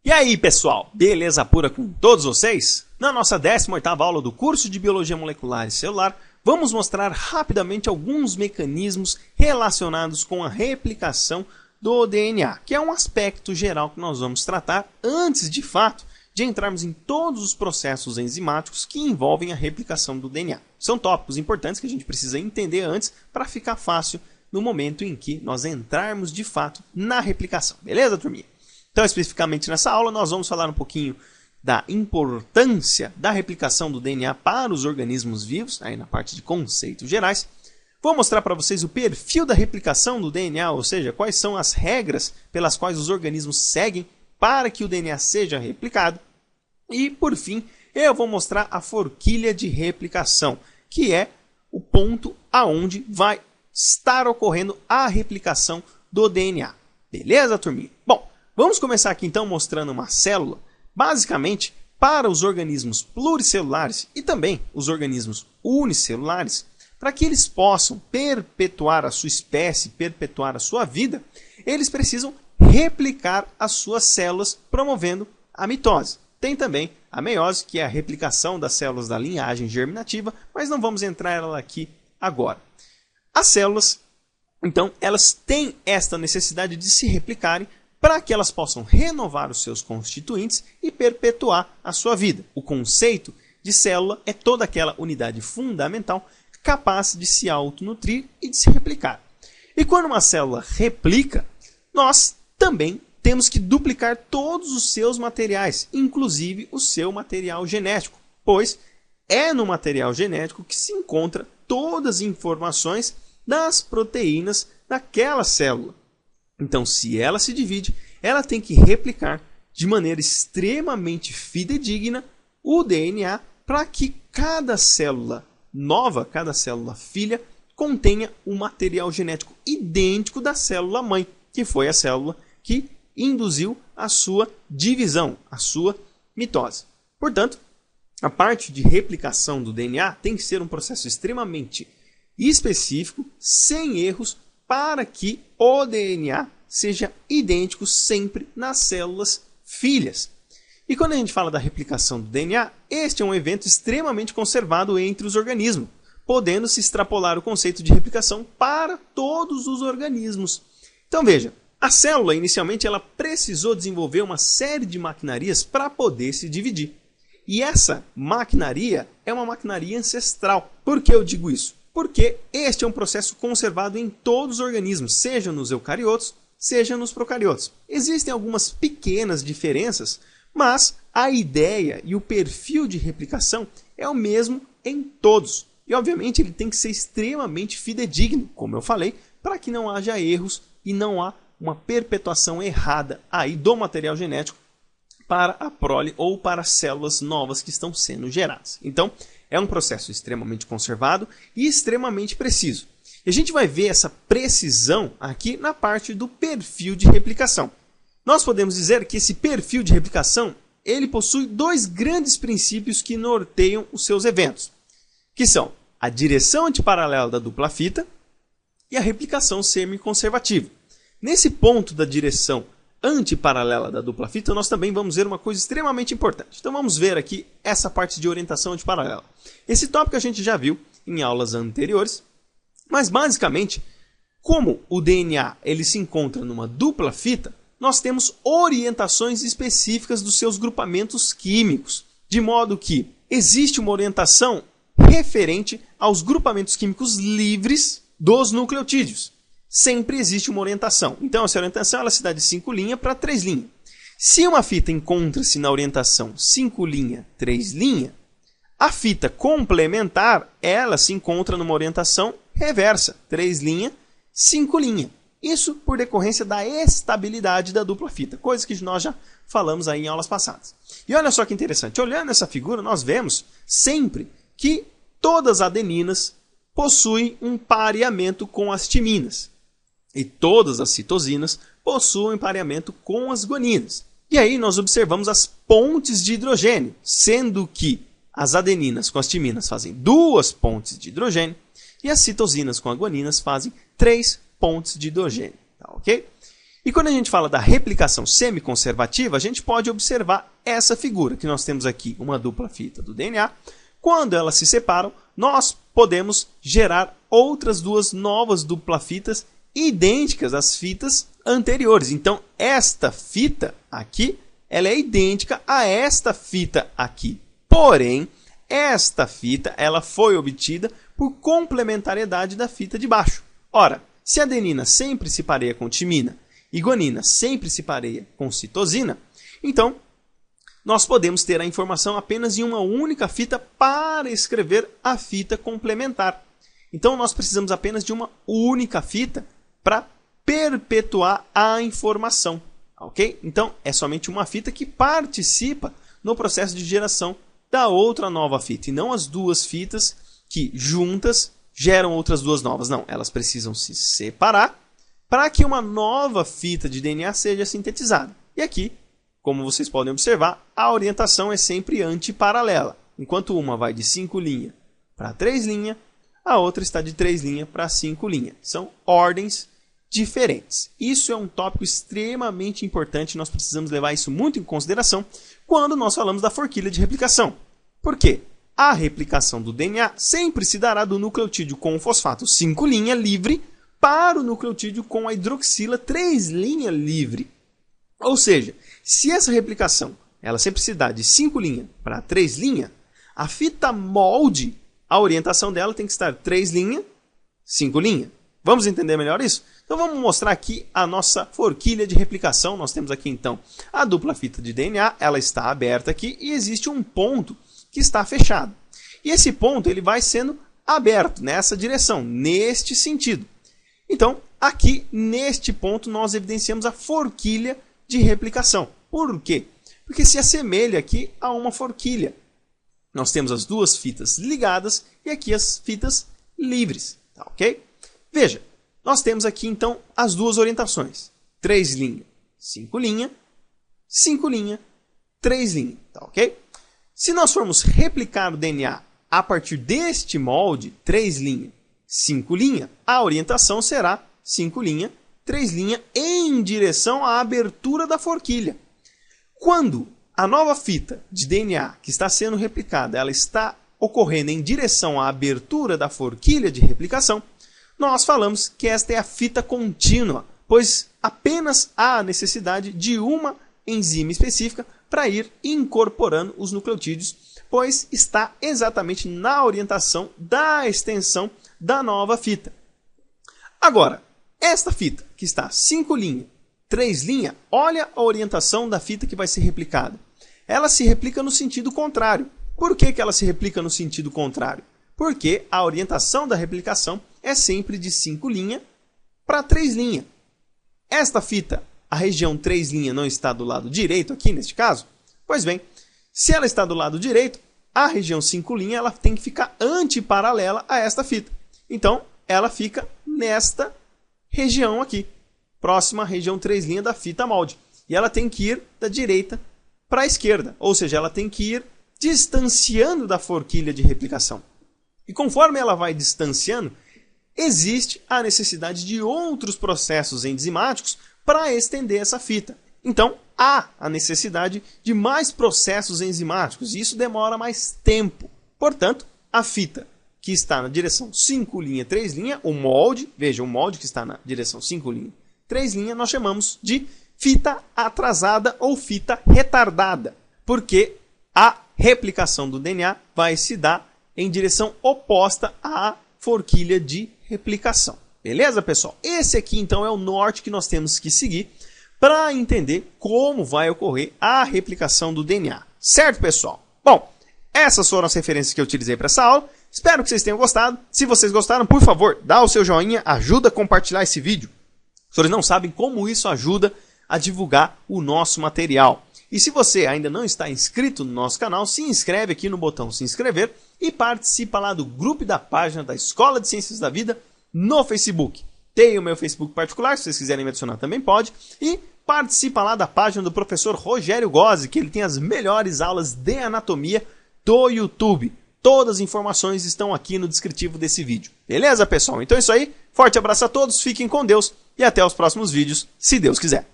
E aí, pessoal, beleza pura com todos vocês? Na nossa 18ª aula do curso de Biologia Molecular e Celular, vamos mostrar rapidamente alguns mecanismos relacionados com a replicação do DNA, que é um aspecto geral que nós vamos tratar antes, de fato, de entrarmos em todos os processos enzimáticos que envolvem a replicação do DNA. São tópicos importantes que a gente precisa entender antes para ficar fácil no momento em que nós entrarmos, de fato, na replicação. Beleza, turminha? Então, especificamente nessa aula, nós vamos falar um pouquinho da importância da replicação do DNA para os organismos vivos, aí na parte de conceitos gerais. Vou mostrar para vocês o perfil da replicação do DNA, ou seja, quais são as regras pelas quais os organismos seguem para que o DNA seja replicado. E, por fim, eu vou mostrar a forquilha de replicação, que é o ponto aonde vai estar ocorrendo a replicação do DNA. Beleza, turminha? Bom, vamos começar aqui então mostrando uma célula. Basicamente, para os organismos pluricelulares e também os organismos unicelulares, para que eles possam perpetuar a sua espécie, perpetuar a sua vida, eles precisam replicar as suas células, promovendo a mitose. Tem também a meiose, que é a replicação das células da linhagem germinativa, mas não vamos entrar nela aqui agora. As células, então, elas têm esta necessidade de se replicarem para que elas possam renovar os seus constituintes e perpetuar a sua vida. O conceito de célula é toda aquela unidade fundamental capaz de se autonutrir e de se replicar. E quando uma célula replica, nós também temos que duplicar todos os seus materiais, inclusive o seu material genético, pois é no material genético que se encontra todas as informações das proteínas daquela célula. Então, se ela se divide, ela tem que replicar de maneira extremamente fidedigna o DNA para que cada célula nova, cada célula filha, contenha um material genético idêntico da célula mãe, que foi a célula que induziu a sua divisão, a sua mitose. Portanto, a parte de replicação do DNA tem que ser um processo extremamente específico, sem erros, para que o DNA seja idêntico sempre nas células filhas. E quando a gente fala da replicação do DNA, este é um evento extremamente conservado entre os organismos, podendo-se extrapolar o conceito de replicação para todos os organismos. Então veja, a célula inicialmente ela precisou desenvolver uma série de maquinarias para poder se dividir. E essa maquinaria é uma maquinaria ancestral. Por que eu digo isso? Porque este é um processo conservado em todos os organismos, seja nos eucariotos, seja nos procariotos. Existem algumas pequenas diferenças, mas a ideia e o perfil de replicação é o mesmo em todos. E, obviamente, ele tem que ser extremamente fidedigno, como eu falei, para que não haja erros e não há uma perpetuação errada aí do material genético para a prole ou para as células novas que estão sendo geradas. Então, é um processo extremamente conservado e extremamente preciso. E a gente vai ver essa precisão aqui na parte do perfil de replicação. Nós podemos dizer que esse perfil de replicação ele possui dois grandes princípios que norteiam os seus eventos, que são a direção antiparalela da dupla fita e a replicação semi-conservativa. Nesse ponto da direção antiparalela da dupla fita, nós também vamos ver uma coisa extremamente importante. Então vamos ver aqui essa parte de orientação antiparalela. Esse tópico a gente já viu em aulas anteriores, mas basicamente, como o DNA ele se encontra numa dupla fita, nós temos orientações específicas dos seus grupamentos químicos, de modo que existe uma orientação referente aos grupamentos químicos livres dos nucleotídeos. Sempre existe uma orientação. Então, essa orientação ela se dá de 5' para 3'. Se uma fita encontra-se na orientação 5', 3', a fita complementar ela se encontra numa orientação reversa, 3', 5'. Isso por decorrência da estabilidade da dupla fita, coisa que nós já falamos aí em aulas passadas. E olha só que interessante, olhando essa figura, nós vemos sempre que todas as adeninas possuem um pareamento com as timinas. E todas as citosinas possuem pareamento com as guaninas. E aí nós observamos as pontes de hidrogênio, sendo que as adeninas com as timinas fazem 2 pontes de hidrogênio e as citosinas com as guaninas fazem 3 pontes de hidrogênio. Tá, ok? E quando a gente fala da replicação semiconservativa, a gente pode observar essa figura, que nós temos aqui uma dupla fita do DNA. Quando elas se separam, nós podemos gerar outras duas novas dupla fitas idênticas às fitas anteriores. Então, esta fita aqui, ela é idêntica a esta fita aqui. Porém, esta fita ela foi obtida por complementariedade da fita de baixo. Ora, se a adenina sempre se pareia com timina e guanina sempre se pareia com citosina, então nós podemos ter a informação apenas em uma única fita para escrever a fita complementar. Então nós precisamos apenas de uma única fita para perpetuar a informação, ok? Então é somente uma fita que participa no processo de geração da outra nova fita, e não as duas fitas que juntas geram outras duas novas. Não, elas precisam se separar para que uma nova fita de DNA seja sintetizada. E aqui, como vocês podem observar, a orientação é sempre antiparalela. Enquanto uma vai de 5' para 3', a outra está de 3' para 5'. São ordens diferentes. Isso é um tópico extremamente importante, nós precisamos levar isso muito em consideração quando nós falamos da forquilha de replicação. Por quê? A replicação do DNA sempre se dará do nucleotídeo com o fosfato 5' livre para o nucleotídeo com a hidroxila 3' livre. Ou seja, se essa replicação ela sempre se dá de 5' para 3', a fita molde, a orientação dela tem que estar 3', 5'. Vamos entender melhor isso? Então vamos mostrar aqui a nossa forquilha de replicação. Nós temos aqui então a dupla fita de DNA, ela está aberta aqui e existe um ponto que está fechado. E esse ponto ele vai sendo aberto nessa direção, neste sentido. Então, aqui neste ponto nós evidenciamos a forquilha de replicação. Por quê? Porque se assemelha aqui a uma forquilha. Nós temos as duas fitas ligadas e aqui as fitas livres, tá ok? Veja, nós temos aqui então as duas orientações. 3', 5', 5', 3', tá ok? Se nós formos replicar o DNA a partir deste molde, 3', 5', a orientação será 5', 3' em direção à abertura da forquilha. Quando a nova fita de DNA que está sendo replicada, ela está ocorrendo em direção à abertura da forquilha de replicação, nós falamos que esta é a fita contínua, pois apenas há necessidade de uma enzima específica para ir incorporando os nucleotídeos, pois está exatamente na orientação da extensão da nova fita. Agora, esta fita que está 5', 3', olha a orientação da fita que vai ser replicada. Ela se replica no sentido contrário. Por que ela se replica no sentido contrário? Porque a orientação da replicação é sempre de 5' para 3'. Esta fita, a região 3' não está do lado direito aqui neste caso? Pois bem, se ela está do lado direito, a região 5' ela tem que ficar antiparalela a esta fita. Então, ela fica nesta região aqui, próxima à região 3' da fita molde. E ela tem que ir da direita para a esquerda, ou seja, ela tem que ir distanciando da forquilha de replicação. E conforme ela vai distanciando, existe a necessidade de outros processos enzimáticos para estender essa fita. Então, há a necessidade de mais processos enzimáticos, e isso demora mais tempo. Portanto, a fita que está na direção 5', 3', o molde, veja, o molde que está na direção 5', 3', nós chamamos de fita atrasada ou fita retardada, porque a replicação do DNA vai se dar em direção oposta à forquilha de replicação. Beleza, pessoal? Esse aqui, então, é o norte que nós temos que seguir para entender como vai ocorrer a replicação do DNA. Certo, pessoal? Bom, essas foram as referências que eu utilizei para essa aula. Espero que vocês tenham gostado. Se vocês gostaram, por favor, dá o seu joinha, ajuda a compartilhar esse vídeo. Os senhores não sabem como isso ajuda a divulgar o nosso material. E se você ainda não está inscrito no nosso canal, se inscreve aqui no botão se inscrever e participa lá do grupo da página da Escola de Ciências da Vida no Facebook. Tem o meu Facebook particular, se vocês quiserem me adicionar também pode. E participa lá da página do professor Rogério Gozzi, que ele tem as melhores aulas de anatomia do YouTube. Todas as informações estão aqui no descritivo desse vídeo. Beleza, pessoal? Então é isso aí. Forte abraço a todos, fiquem com Deus e até os próximos vídeos, se Deus quiser.